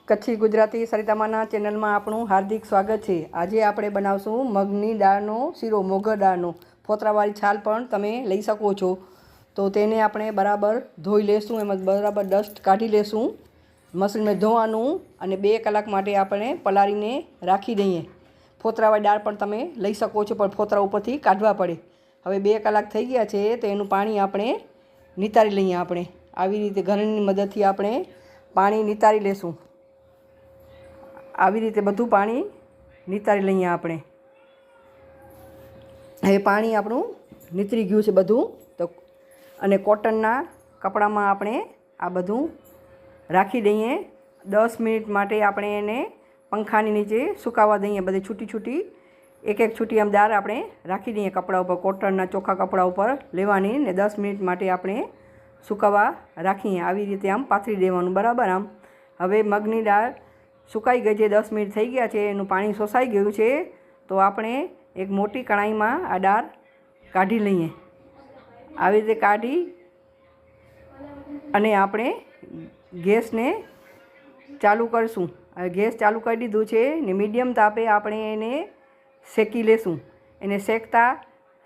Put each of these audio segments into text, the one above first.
કચ્છી ગુજરાતી સરિતામાના ચેનલમાં આપણું હાર્દિક સ્વાગત છે। આજે આપણે બનાવશું મગની દાળનો શીરો, મોગર દાળનો। ફોતરાવાળી છાલ પણ તમે લઈ શકો છો। તો તેને આપણે બરાબર ધોઈ લેશું, એમાં બરાબર ડસ્ટ કાઢી લેશું। મશીનમાં ધોવાનું અને 2 કલાક માટે આપણે પલાળીને રાખી દઈએ। ફોતરાવાળી દાળ પણ તમે લઈ શકો છો, પણ ફોતરા ઉપરથી કાઢવા પડે। હવે 2 કલાક થઈ ગયા છે તો એનું પાણી આપણે નિતારી લઈએ। આપણે આવી રીતે ઘરની મદદથી આપણે પાણી નિતારી લેશું। આવી રીતે બધું પાણી નિતારી લઈએ આપણે। હવે પાણી આપણું નીતરી ગયું છે બધું, તો અને કોટનના કપડામાં આપણે આ બધું રાખી દઈએ। 10 મિનિટ માટે આપણે એને પંખાની નીચે સુકાવા દઈએ। બધી છૂટી છૂટી એક છૂટી આમ દાળ આપણે રાખી દઈએ કપડા ઉપર, કોટનના ચોખ્ખા કપડા ઉપર લેવાની ને 10 મિનિટ માટે આપણે સુકાવા રાખીએ। આવી રીતે આમ પાથરી દેવાનું બરાબર આમ। હવે મગની દાળ સુકાઈ ગઈ છે, 10 મિનિટ થઈ ગયા છે, એનું પાણી શોષાઈ ગયું છે। તો આપણે એક મોટી કઢાઈમાં આ દાળ કાઢી લઈએ। આવી રીતે કાઢી અને આપણે ગેસને ચાલુ કરીશું। હવે ગેસ ચાલુ કરી દીધું છે ને મીડિયમ તાપે આપણે એને શેકી લેશું। એને શેકતા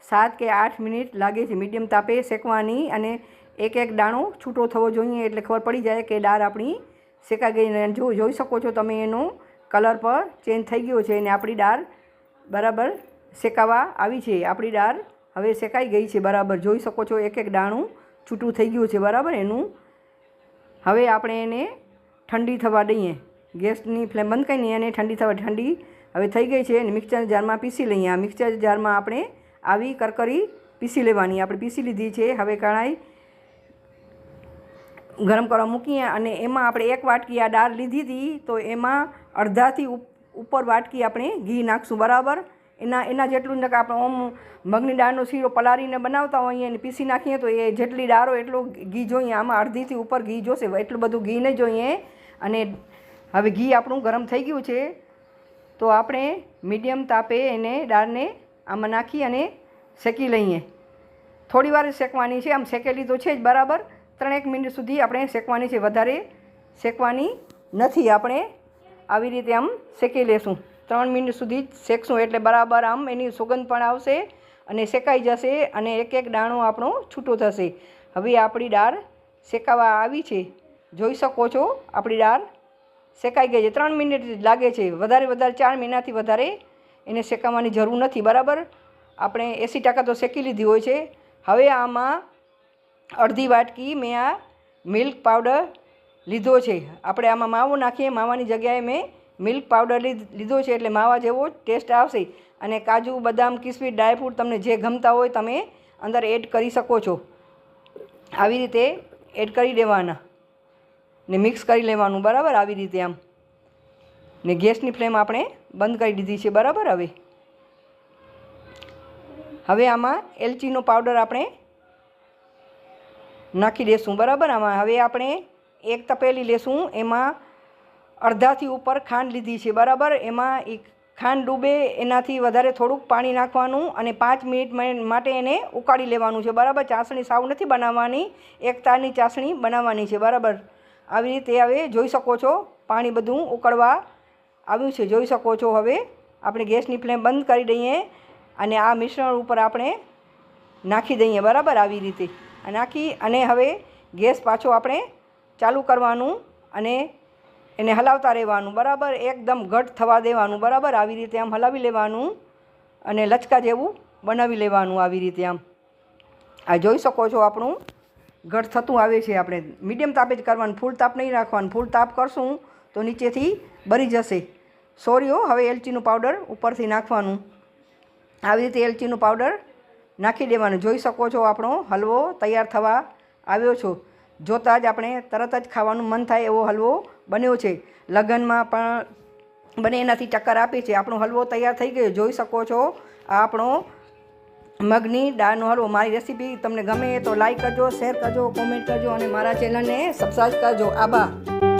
7 કે 8 મિનિટ લાગે છે મીડિયમ તાપે શેકવાની, અને એક દાણો છૂટો થવો જોઈએ એટલે ખબર પડી જાય કે દાળ આપણી શેકાઈ ગઈ। જોઈ શકો છો તમે એનો કલર પર ચેન્જ થઈ ગયો છે અને આપણી દાળ બરાબર શેકાવા આવી છે। આપણી દાળ હવે શેકાઈ ગઈ છે બરાબર, જોઈ શકો છો એક દાણું છૂટું થઈ ગયું છે બરાબર એનું। હવે આપણે એને ઠંડી થવા દઈએ। ગેસની ફ્લેમ બંધ કરીને એને ઠંડી હવે થઈ ગઈ છે અને મિક્સર જારમાં પીસી લઈએ। આ મિક્સર જારમાં આપણે આવી કરકરી પીસી લેવાની। આપણે પીસી લીધી છે। હવે કઢાઈ ગરમ કરવા મૂકીએ અને એમાં આપણે 1 વાટકી આ દાળ લીધી હતી, તો એમાં અડધાથી ઉપર વાટકી આપણે ઘી નાખશું બરાબર। એના જેટલું જ આપણે ઓમ મગની દાળનો શીરો પલાળીને બનાવતા હોઈએ અને પીસી નાખીએ તો એ જેટલી દાળ હોય એટલું ઘી જોઈએ। આમાં અડધીથી ઉપર ઘી જોશે, એટલું બધું ઘી નહીં જોઈએ। અને હવે ઘી આપણું ગરમ થઈ ગયું છે, તો આપણે મીડિયમ તાપે એને દાળને આમાં નાખી અને શેકી લઈએ। થોડી વાર શેકવાની છે, આમ શેકેલી તો છે જ બરાબર। 3-1 મિનિટ સુધી આપણે શેકવાની છે, વધારે શેકવાની નથી। આપણે આવી રીતે આમ શેકી લેશું। 3 મિનિટ સુધી જ શેકશું એટલે બરાબર આમ એની સુગંધ પણ આવશે અને શેકાઈ જશે અને એક દાણો આપણો છૂટો થશે। હવે આપણી દાળ શેકાવા આવી છે, જોઈ શકો છો આપણી દાળ શેકાઈ ગઈ છે। 3 મિનિટ લાગે છે, વધારે 4 મહિનાથી વધારે એને શેકાવાની જરૂર નથી બરાબર। આપણે 80% તો શેકી લીધી હોય છે। હવે આમાં અડધી વાટકી મેં આ મિલ્ક પાવડર લીધો છે। આપણે આમાં માવો નાખીએ, માવાની જગ્યાએ મેં મિલ્ક પાવડર લીધો છે એટલે માવા જેવો ટેસ્ટ આવશે। અને કાજુ, બદામ, કિસમિસ, ડ્રાયફ્રૂટ તમને જે ગમતા હોય તમે અંદર એડ કરી શકો છો। આવી રીતે એડ કરી દેવાના ને મિક્સ કરી લેવાનું બરાબર આવી રીતે આમ। ને ગેસની ફ્લેમ આપણે બંધ કરી દીધી છે બરાબર। હવે આમાં એલચીનો પાવડર આપણે નાખી દેશું બરાબર આમાં। હવે આપણે એક તપેલી લેશું, એમાં અડધાથી ઉપર ખાંડ લીધી છે બરાબર। એમાં ખાંડ ડૂબે એનાથી વધારે થોડુંક પાણી નાખવાનું અને 5 મિનિટ માટે એને ઉકાળી લેવાનું છે બરાબર। ચાસણી સાવ નથી બનાવવાની, એક તારની ચાસણી બનાવવાની છે બરાબર। આવી રીતે હવે જોઈ શકો છો પાણી બધું ઉકળવા આવ્યું છે, જોઈ શકો છો। હવે આપણે ગેસની ફ્લેમ બંધ કરી દઈએ અને આ મિશ્રણ ઉપર આપણે નાખી દઈએ બરાબર આવી રીતે નાખી અને હવે ગેસ પાછો આપણે ચાલુ કરવાનું અને એને હલાવતા રહેવાનું બરાબર। એકદમ ઘટ થવા દેવાનું બરાબર। આવી રીતે આમ હલાવી લેવાનું અને લચકા જેવું બનાવી લેવાનું આવી રીતે આમ। આ જોઈ શકો છો આપણું ઘટ થતું આવે છે। આપણે મીડિયમ તાપે જ કરવાનું, ફૂલ તાપ નહીં રાખવાનું। ફૂલ તાપ કરશું તો નીચેથી બળી જશે। સોરીઓ હવે એલચીનું પાવડર ઉપરથી નાખવાનું, આવી રીતે એલચીનું પાવડર નાખી દેવાનું। જોઈ શકો છો આપણો હલવો તૈયાર થવા આવ્યો છો। જોતાં જ આપણે તરત જ ખાવાનું મન થાય એવો હલવો બન્યો છે। લગ્નમાં પણ બને એનાથી ટક્કર આપે છે। આપણો હલવો તૈયાર થઈ ગયો, જોઈ શકો છો આ આપણો મગની દાળનો હલવો। મારી રેસીપી તમને ગમે તો લાઈક કરજો, શેર કરજો, કોમેન્ટ કરજો અને મારા ચેનલને સબસ્ક્રાઈબ કરજો। આભાર।